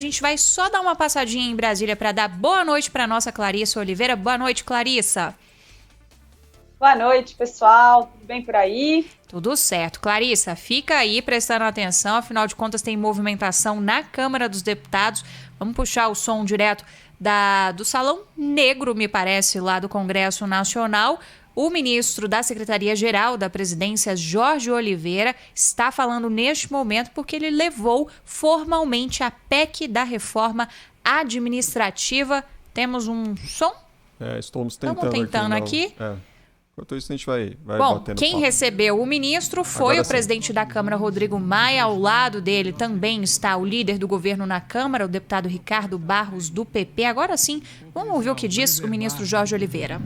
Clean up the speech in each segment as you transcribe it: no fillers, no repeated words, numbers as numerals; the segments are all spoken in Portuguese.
A gente vai só dar uma passadinha em Brasília para dar boa noite para nossa Clarissa Oliveira. Boa noite, Clarissa. Boa noite, pessoal. Tudo bem por aí? Tudo certo. Clarissa, fica aí prestando atenção, afinal de contas tem movimentação na Câmara dos Deputados. Vamos puxar o som direto do Salão Negro, me parece, lá do Congresso Nacional. O ministro da Secretaria-Geral da Presidência, Jorge Oliveira, está falando neste momento porque ele levou formalmente a PEC da reforma administrativa. Temos um som? Estamos tentando aqui. Enquanto isso, a gente vai Bom, batendo quem papo. recebeu o ministro foi Agora o presidente da Câmara, Rodrigo Maia. Ao lado dele também está o líder do governo na Câmara, o deputado Ricardo Barros, do PP. Agora sim, vamos ouvir o que diz o ministro Jorge Oliveira.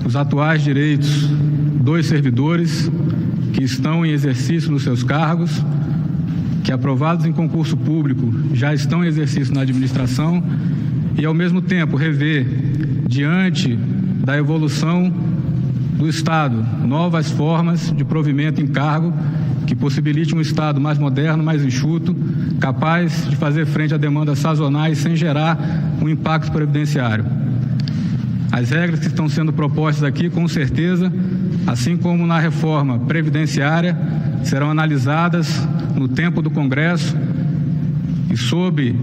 Os atuais direitos dos servidores que estão em exercício nos seus cargos, que aprovados em concurso público já estão em exercício na administração e, ao mesmo tempo, rever, diante da evolução do Estado, novas formas de provimento em cargo que possibilite um Estado mais moderno, mais enxuto, capaz de fazer frente a demandas sazonais sem gerar um impacto previdenciário. As regras que estão sendo propostas aqui, com certeza, assim como na reforma previdenciária, serão analisadas no tempo do Congresso e sob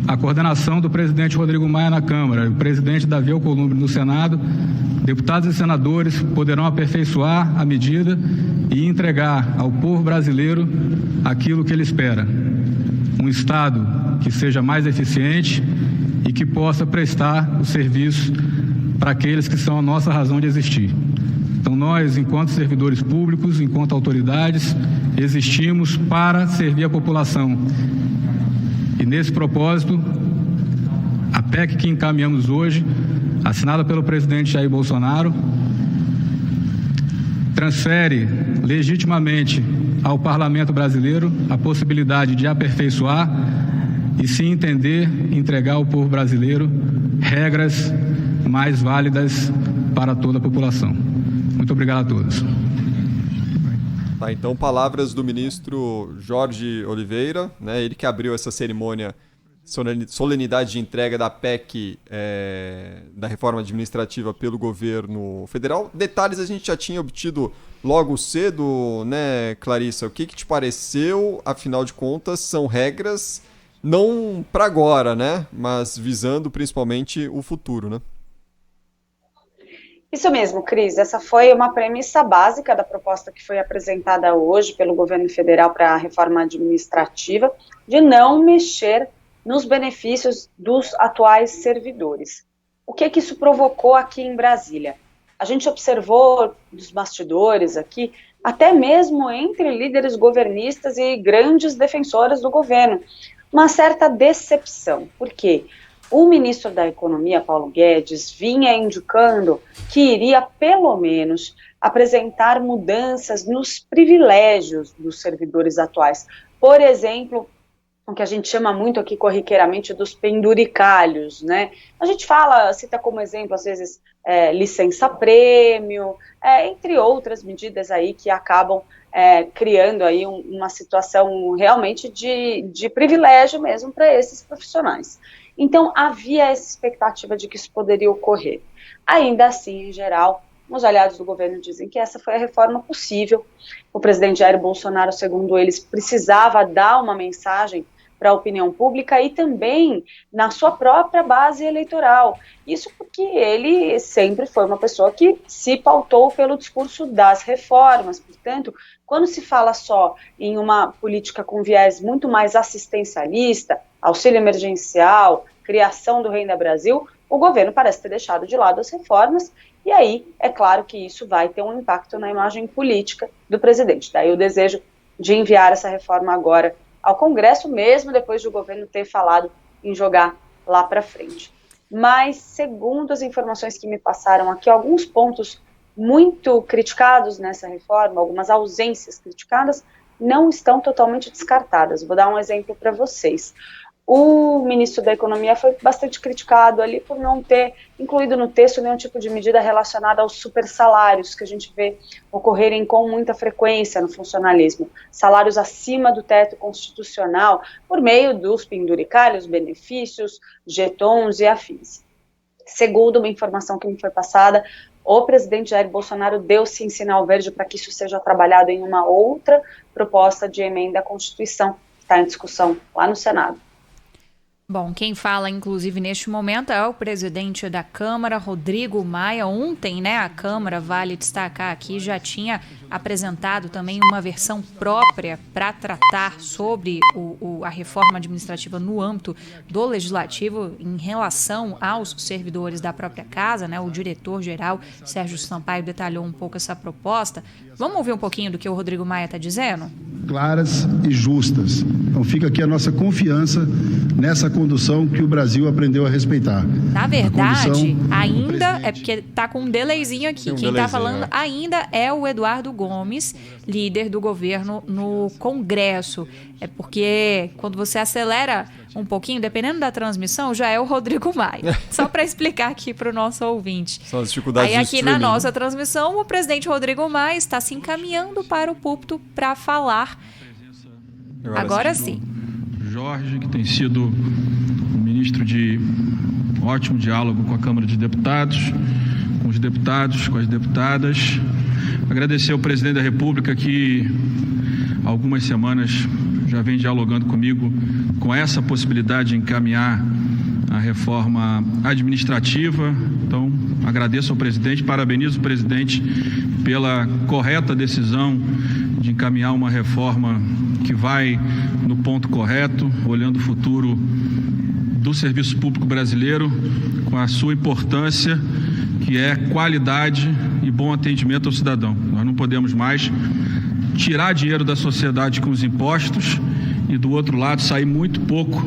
a coordenação do presidente Rodrigo Maia na Câmara e o presidente Davi Alcolumbre no Senado. Deputados e senadores poderão aperfeiçoar a medida e entregar ao povo brasileiro aquilo que ele espera. Um Estado que seja mais eficiente e que possa prestar o serviço para aqueles que são a nossa razão de existir. Então nós, enquanto servidores públicos, enquanto autoridades, existimos para servir a população. E nesse propósito, a PEC que encaminhamos hoje, assinada pelo presidente Jair Bolsonaro, transfere legitimamente ao Parlamento brasileiro a possibilidade de aperfeiçoar e, se entender, entregar ao povo brasileiro regras mais válidas para toda a população. Muito obrigado a todos. Tá, então, palavras do ministro Jorge Oliveira, né, ele que abriu essa cerimônia, solenidade de entrega da PEC da reforma administrativa pelo governo federal. Detalhes a gente já tinha obtido logo cedo, né, Clarissa? O que te pareceu? Afinal de contas, são regras não para agora, né, mas visando principalmente o futuro, né? Isso mesmo, Cris. Essa foi uma premissa básica da proposta que foi apresentada hoje pelo governo federal para a reforma administrativa, de não mexer nos benefícios dos atuais servidores. O que isso provocou aqui em Brasília? A gente observou dos bastidores aqui, até mesmo entre líderes governistas e grandes defensores do governo, uma certa decepção. Por quê? O ministro da Economia, Paulo Guedes, vinha indicando que iria, pelo menos, apresentar mudanças nos privilégios dos servidores atuais. Por exemplo, o que a gente chama muito aqui corriqueiramente dos penduricalhos, né? A gente cita como exemplo, às vezes, licença-prêmio, entre outras medidas aí que acabam criando aí uma situação realmente de privilégio mesmo para esses profissionais. Então, havia essa expectativa de que isso poderia ocorrer. Ainda assim, em geral, os aliados do governo dizem que essa foi a reforma possível. O presidente Jair Bolsonaro, segundo eles, precisava dar uma mensagem para a opinião pública e também na sua própria base eleitoral. Isso porque ele sempre foi uma pessoa que se pautou pelo discurso das reformas. Portanto, quando se fala só em uma política com viés muito mais assistencialista, auxílio emergencial, criação do Renda Brasil, o governo parece ter deixado de lado as reformas, e aí é claro que isso vai ter um impacto na imagem política do presidente. Daí o desejo de enviar essa reforma agora ao Congresso, mesmo depois do governo ter falado em jogar lá para frente. Mas, segundo as informações que me passaram aqui, alguns pontos muito criticados nessa reforma, algumas ausências criticadas, não estão totalmente descartadas. Vou dar um exemplo para vocês. O ministro da Economia foi bastante criticado ali por não ter incluído no texto nenhum tipo de medida relacionada aos supersalários que a gente vê ocorrerem com muita frequência no funcionalismo, salários acima do teto constitucional por meio dos penduricalhos, benefícios, jetons e afins. Segundo uma informação que me foi passada, o presidente Jair Bolsonaro deu sim sinal verde para que isso seja trabalhado em uma outra proposta de emenda à Constituição, que está em discussão lá no Senado. Bom, quem fala, inclusive, neste momento é o presidente da Câmara, Rodrigo Maia. Ontem, né, a Câmara, vale destacar aqui, já tinha apresentado também uma versão própria para tratar sobre a reforma administrativa no âmbito do Legislativo em relação aos servidores da própria casa, né? O diretor-geral, Sérgio Sampaio, detalhou um pouco essa proposta. Vamos ouvir um pouquinho do que o Rodrigo Maia está dizendo? Claras e justas. Então fica aqui a nossa confiança nessa condução que o Brasil aprendeu a respeitar. Na verdade, ainda é porque tá com um delayzinho aqui. Quem tá falando ainda é o Eduardo Gomes, líder do governo no Congresso. É porque quando você acelera um pouquinho, dependendo da transmissão, já é o Rodrigo Maia. Só para explicar aqui para o nosso ouvinte. São as dificuldades aí aqui na streaming, nossa transmissão, o presidente Rodrigo Maia está se encaminhando para o púlpito para falar. Agora sim. Jorge, que tem sido um ministro de ótimo diálogo com a Câmara de Deputados, com os deputados, com as deputadas. Agradecer ao presidente da República que há algumas semanas já vem dialogando comigo com essa possibilidade de encaminhar a reforma administrativa. Então, agradeço ao presidente, parabenizo o presidente pela correta decisão de encaminhar uma reforma que vai no ponto correto, olhando o futuro do serviço público brasileiro, com a sua importância, que é qualidade e bom atendimento ao cidadão. Nós não podemos mais tirar dinheiro da sociedade com os impostos e, do outro lado, sair muito pouco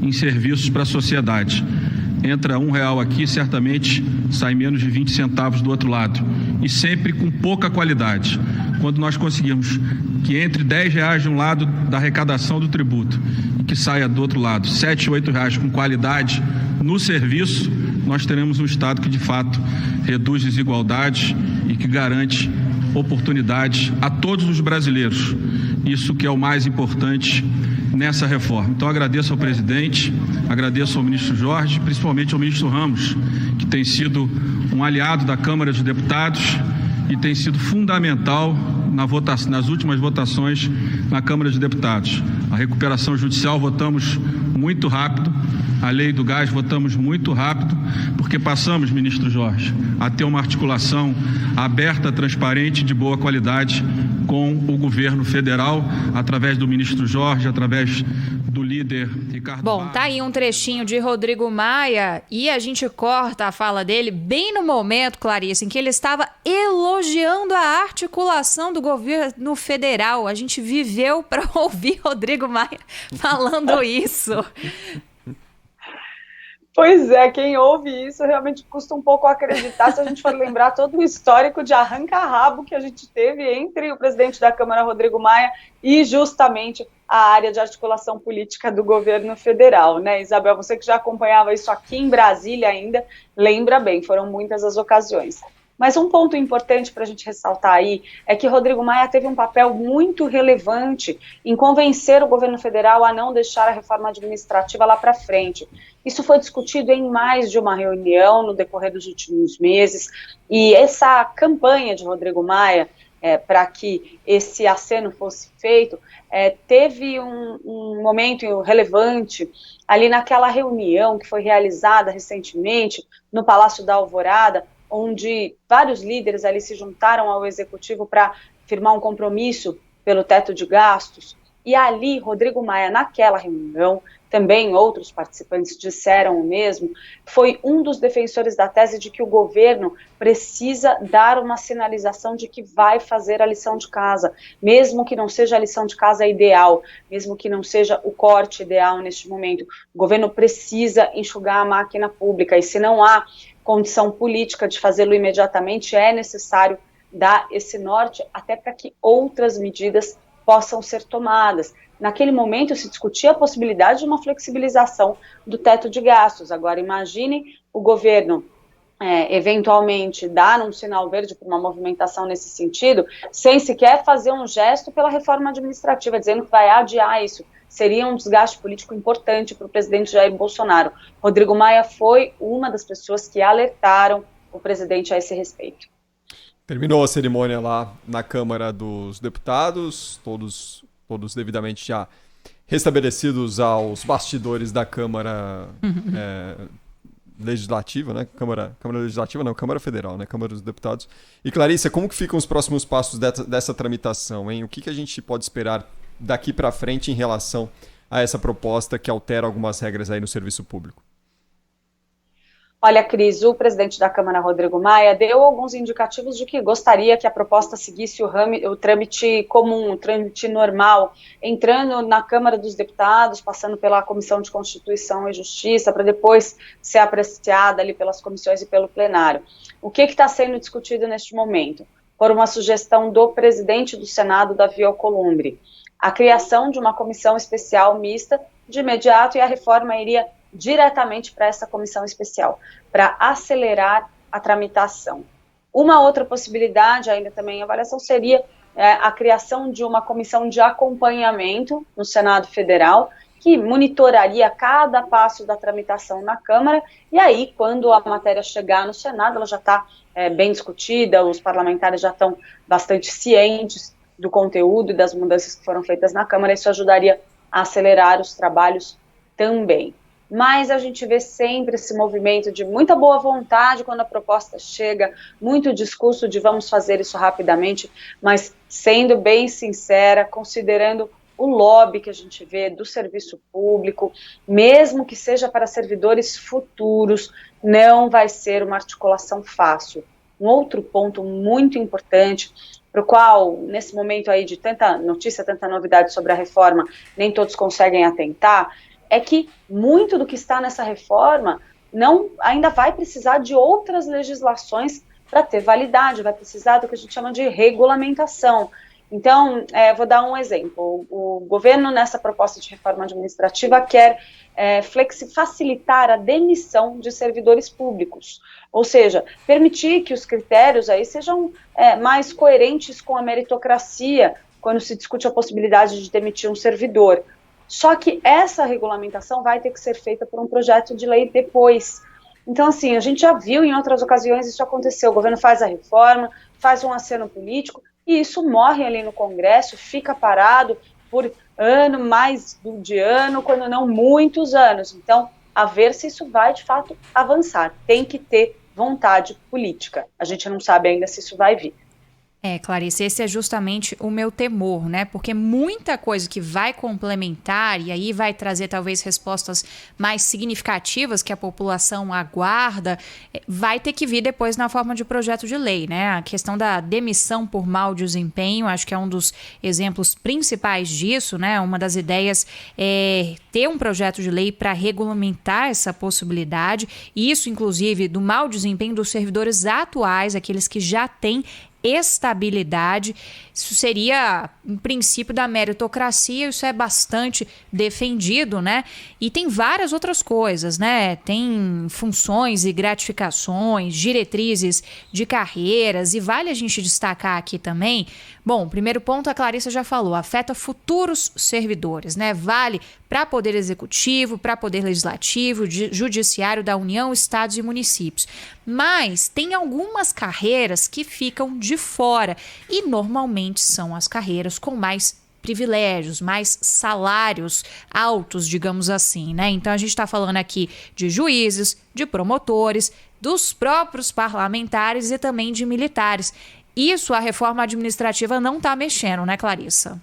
em serviços para a sociedade. Entra R$1 aqui, certamente sai menos de 20 centavos do outro lado. E sempre com pouca qualidade. Quando nós conseguirmos que entre R$10 de um lado da arrecadação do tributo e que saia do outro lado R$7, R$8 com qualidade no serviço, nós teremos um Estado que de fato reduz desigualdades e que garante oportunidades a todos os brasileiros. Isso que é o mais importante nessa reforma. Então agradeço ao presidente, agradeço ao ministro Jorge, principalmente ao ministro Ramos, que tem sido um aliado da Câmara de Deputados e tem sido fundamental nas últimas votações na Câmara de Deputados. A recuperação judicial votamos muito rápido, a lei do gás votamos muito rápido, porque passamos, ministro Jorge, a ter uma articulação aberta, transparente, de boa qualidade com o governo federal, através do ministro Jorge, através do líder Ricardo Bom, tá aí um trechinho de Rodrigo Maia e a gente corta a fala dele bem no momento, Clarice, em que ele estava elogiando a articulação do governo federal. A gente viveu para ouvir Rodrigo Maia falando isso. Pois é, quem ouve isso realmente custa um pouco acreditar se a gente for lembrar todo o histórico de arranca-rabo que a gente teve entre o presidente da Câmara, Rodrigo Maia, e justamente a área de articulação política do governo federal, né, Isabel? Você que já acompanhava isso aqui em Brasília ainda, lembra bem, foram muitas as ocasiões. Mas um ponto importante para a gente ressaltar aí é que Rodrigo Maia teve um papel muito relevante em convencer o governo federal a não deixar a reforma administrativa lá para frente. Isso foi discutido em mais de uma reunião no decorrer dos últimos meses, e essa campanha de Rodrigo Maia para que esse aceno fosse feito, teve um momento relevante ali naquela reunião que foi realizada recentemente no Palácio da Alvorada, onde vários líderes ali se juntaram ao executivo para firmar um compromisso pelo teto de gastos. E ali, Rodrigo Maia, naquela reunião, também outros participantes disseram o mesmo, foi um dos defensores da tese de que o governo precisa dar uma sinalização de que vai fazer a lição de casa, mesmo que não seja a lição de casa ideal, mesmo que não seja o corte ideal neste momento. O governo precisa enxugar a máquina pública, e se não há condição política de fazê-lo imediatamente, é necessário dar esse norte até para que outras medidas possam ser tomadas. Naquele momento se discutia a possibilidade de uma flexibilização do teto de gastos. Agora imagine o governo eventualmente dar um sinal verde para uma movimentação nesse sentido, sem sequer fazer um gesto pela reforma administrativa, dizendo que vai adiar isso. Seria um desgaste político importante para o presidente Jair Bolsonaro. Rodrigo Maia foi uma das pessoas que alertaram o presidente a esse respeito. Terminou a cerimônia lá na Câmara dos Deputados, todos devidamente já restabelecidos aos bastidores da Câmara Legislativa, né? Câmara Legislativa não, Câmara Federal, né? Câmara dos Deputados. E Clarissa, como que ficam os próximos passos dessa tramitação, hein? O que a gente pode esperar daqui para frente em relação a essa proposta que altera algumas regras aí no serviço público? Olha, Cris, o presidente da Câmara, Rodrigo Maia, deu alguns indicativos de que gostaria que a proposta seguisse o trâmite comum, o trâmite normal, entrando na Câmara dos Deputados, passando pela Comissão de Constituição e Justiça, para depois ser apreciada ali pelas comissões e pelo plenário. O que está sendo discutido neste momento? Por uma sugestão do presidente do Senado, Davi Alcolumbre, a criação de uma comissão especial mista de imediato, e a reforma iria diretamente para essa comissão especial, para acelerar a tramitação. Uma outra possibilidade, ainda também em avaliação, seria a criação de uma comissão de acompanhamento no Senado Federal, que monitoraria cada passo da tramitação na Câmara, e aí, quando a matéria chegar no Senado, ela já está bem discutida, os parlamentares já estão bastante cientes do conteúdo e das mudanças que foram feitas na Câmara, isso ajudaria a acelerar os trabalhos também. Mas a gente vê sempre esse movimento de muita boa vontade quando a proposta chega, muito discurso de vamos fazer isso rapidamente, mas sendo bem sincera, considerando o lobby que a gente vê do serviço público, mesmo que seja para servidores futuros, não vai ser uma articulação fácil. Um outro ponto muito importante, para o qual, nesse momento aí de tanta notícia, tanta novidade sobre a reforma, nem todos conseguem atentar, é que muito do que está nessa reforma ainda vai precisar de outras legislações para ter validade, vai precisar do que a gente chama de regulamentação. Então, vou dar um exemplo. O governo, nessa proposta de reforma administrativa, quer facilitar a demissão de servidores públicos, ou seja, permitir que os critérios aí sejam mais coerentes com a meritocracia, quando se discute a possibilidade de demitir um servidor. Só que essa regulamentação vai ter que ser feita por um projeto de lei depois. Então, assim, a gente já viu em outras ocasiões isso acontecer. O governo faz a reforma, faz um aceno político, e isso morre ali no Congresso, fica parado por mais de ano, quando não muitos anos. Então, a ver se isso vai, de fato, avançar. Tem que ter vontade política. A gente não sabe ainda se isso vai vir. Clarice, esse é justamente o meu temor, né? Porque muita coisa que vai complementar e aí vai trazer talvez respostas mais significativas que a população aguarda, vai ter que vir depois na forma de projeto de lei, né? A questão da demissão por mau desempenho, acho que é um dos exemplos principais disso, né? Uma das ideias é ter um projeto de lei para regulamentar essa possibilidade, e isso inclusive do mau desempenho dos servidores atuais, aqueles que já têm estabilidade. Isso seria um princípio da meritocracia, isso é bastante defendido, né? E tem várias outras coisas, né? Tem funções e gratificações, diretrizes de carreiras, e vale a gente destacar aqui também. Bom, primeiro ponto, a Clarissa já falou, afeta futuros servidores, né? Vale para Poder Executivo, para Poder Legislativo, Judiciário da União, Estados e Municípios. Mas tem algumas carreiras que ficam de fora e normalmente são as carreiras com mais privilégios, mais salários altos, digamos assim, né? Então a gente está falando aqui de juízes, de promotores, dos próprios parlamentares e também de militares. Isso a reforma administrativa não está mexendo, né, Clarissa?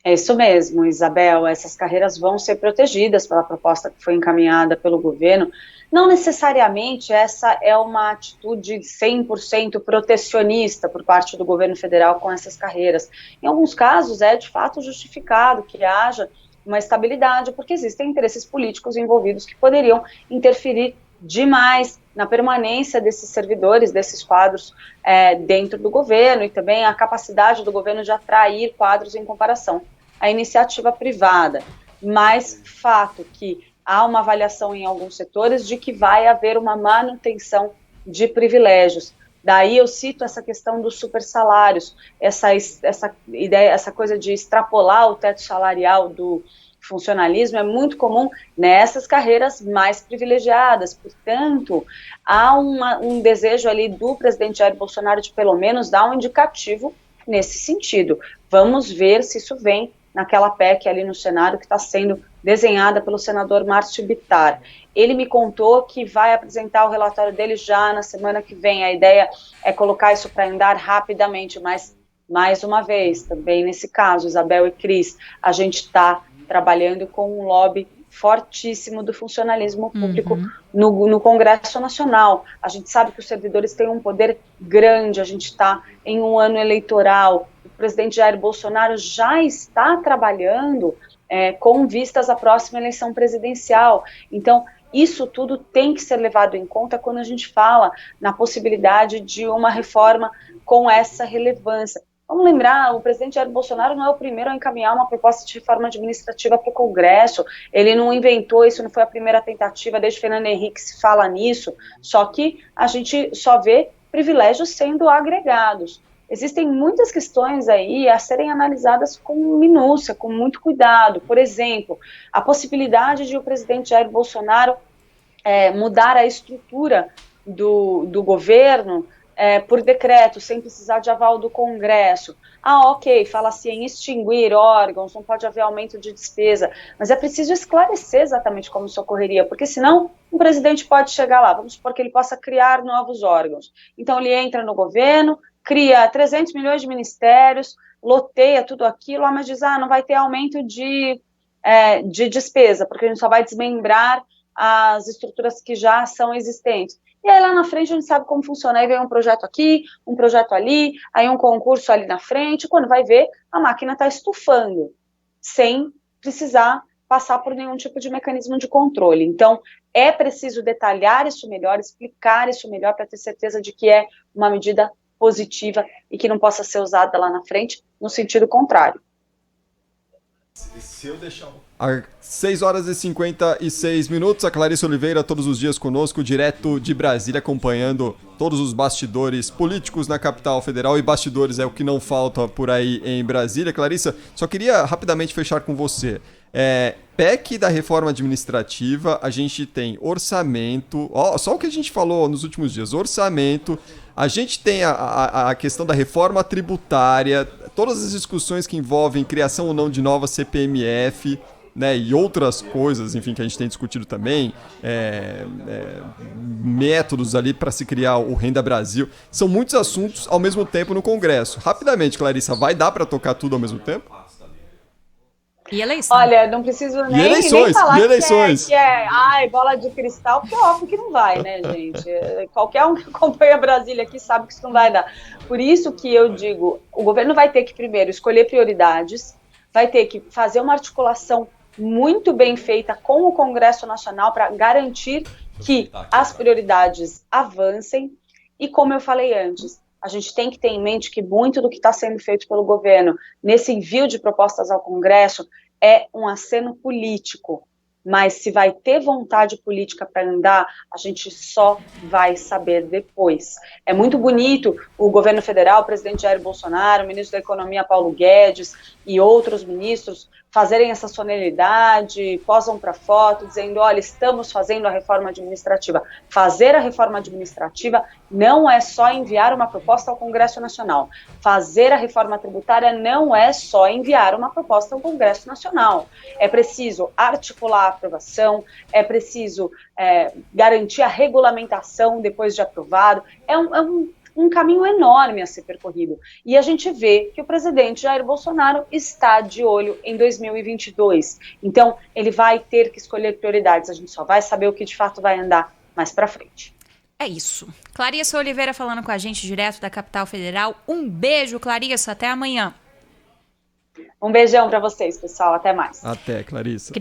É isso mesmo, Isabel. Essas carreiras vão ser protegidas pela proposta que foi encaminhada pelo governo. Não necessariamente essa é uma atitude 100% protecionista por parte do governo federal com essas carreiras. Em alguns casos é de fato justificado que haja uma estabilidade, porque existem interesses políticos envolvidos que poderiam interferir demais na permanência desses servidores, desses quadros dentro do governo, e também a capacidade do governo de atrair quadros em comparação à iniciativa privada. Mas fato que há uma avaliação em alguns setores de que vai haver uma manutenção de privilégios. Daí eu cito essa questão dos supersalários, essa ideia, essa coisa de extrapolar o teto salarial do funcionalismo é muito comum nessas carreiras mais privilegiadas. Portanto, há um desejo ali do presidente Jair Bolsonaro de pelo menos dar um indicativo nesse sentido. Vamos ver se isso vem naquela PEC ali no Senado que está sendo desenhada pelo senador Márcio Bittar. Ele me contou que vai apresentar o relatório dele já na semana que vem. A ideia é colocar isso para andar rapidamente, mas, mais uma vez, também nesse caso, Isabel e Cris, a gente está trabalhando com um lobby fortíssimo do funcionalismo público no Congresso Nacional. A gente sabe que os servidores têm um poder grande, a gente está em um ano eleitoral, o presidente Jair Bolsonaro já está trabalhando com vistas à próxima eleição presidencial. Então, isso tudo tem que ser levado em conta quando a gente fala na possibilidade de uma reforma com essa relevância. Vamos lembrar, o presidente Jair Bolsonaro não é o primeiro a encaminhar uma proposta de reforma administrativa para o Congresso, ele não inventou isso, não foi a primeira tentativa, desde Fernando Henrique se fala nisso, só que a gente só vê privilégios sendo agregados. Existem muitas questões aí a serem analisadas com minúcia, com muito cuidado. Por exemplo, a possibilidade de o presidente Jair Bolsonaro mudar a estrutura do governo por decreto, sem precisar de aval do Congresso. Ok, fala-se em extinguir órgãos, não pode haver aumento de despesa, mas é preciso esclarecer exatamente como isso ocorreria, porque senão um presidente pode chegar lá, vamos supor que ele possa criar novos órgãos. Então ele entra no governo, cria 300 milhões de ministérios, loteia tudo aquilo, mas diz, não vai ter aumento de despesa, porque a gente só vai desmembrar as estruturas que já são existentes. E aí lá na frente a gente sabe como funciona, aí vem um projeto aqui, um projeto ali, aí um concurso ali na frente, quando vai ver, a máquina está estufando, sem precisar passar por nenhum tipo de mecanismo de controle. Então, é preciso detalhar isso melhor, explicar isso melhor, para ter certeza de que é uma medida positiva e que não possa ser usada lá na frente no sentido contrário. Se eu deixar... Às 6h56, a Clarice Oliveira todos os dias conosco, direto de Brasília, acompanhando todos os bastidores políticos na capital federal, e bastidores é o que não falta por aí em Brasília. Clarissa, só queria rapidamente fechar com você. PEC da reforma administrativa, a gente tem orçamento, só o que a gente falou nos últimos dias, orçamento, a gente tem a questão da reforma tributária, todas as discussões que envolvem criação ou não de nova CPMF, né, e outras coisas, enfim, que a gente tem discutido também, métodos ali para se criar o Renda Brasil. São muitos assuntos ao mesmo tempo no Congresso. Rapidamente, Clarissa, vai dar para tocar tudo ao mesmo tempo? E eleição? Olha, não preciso nem falar que é bola de cristal, porque é óbvio que não vai, né, gente? Qualquer um que acompanha Brasília aqui sabe que isso não vai dar. Por isso que eu digo, o governo vai ter que primeiro escolher prioridades, vai ter que fazer uma articulação muito bem feita com o Congresso Nacional para garantir que as prioridades avancem. E como eu falei antes, a gente tem que ter em mente que muito do que está sendo feito pelo governo nesse envio de propostas ao Congresso é um aceno político, mas se vai ter vontade política para andar, a gente só vai saber depois. É muito bonito o governo federal, o presidente Jair Bolsonaro, o ministro da Economia Paulo Guedes e outros ministros fazerem essa solenidade, posam para foto, dizendo, olha, estamos fazendo a reforma administrativa. Fazer a reforma administrativa não é só enviar uma proposta ao Congresso Nacional. Fazer a reforma tributária não é só enviar uma proposta ao Congresso Nacional. É preciso articular a aprovação, é preciso garantir a regulamentação depois de aprovado. É um caminho enorme a ser percorrido. E a gente vê que o presidente Jair Bolsonaro está de olho em 2022. Então, ele vai ter que escolher prioridades. A gente só vai saber o que de fato vai andar mais para frente. É isso. Clarissa Oliveira falando com a gente direto da capital federal. Um beijo, Clarissa. Até amanhã. Um beijão para vocês, pessoal. Até mais. Até, Clarissa.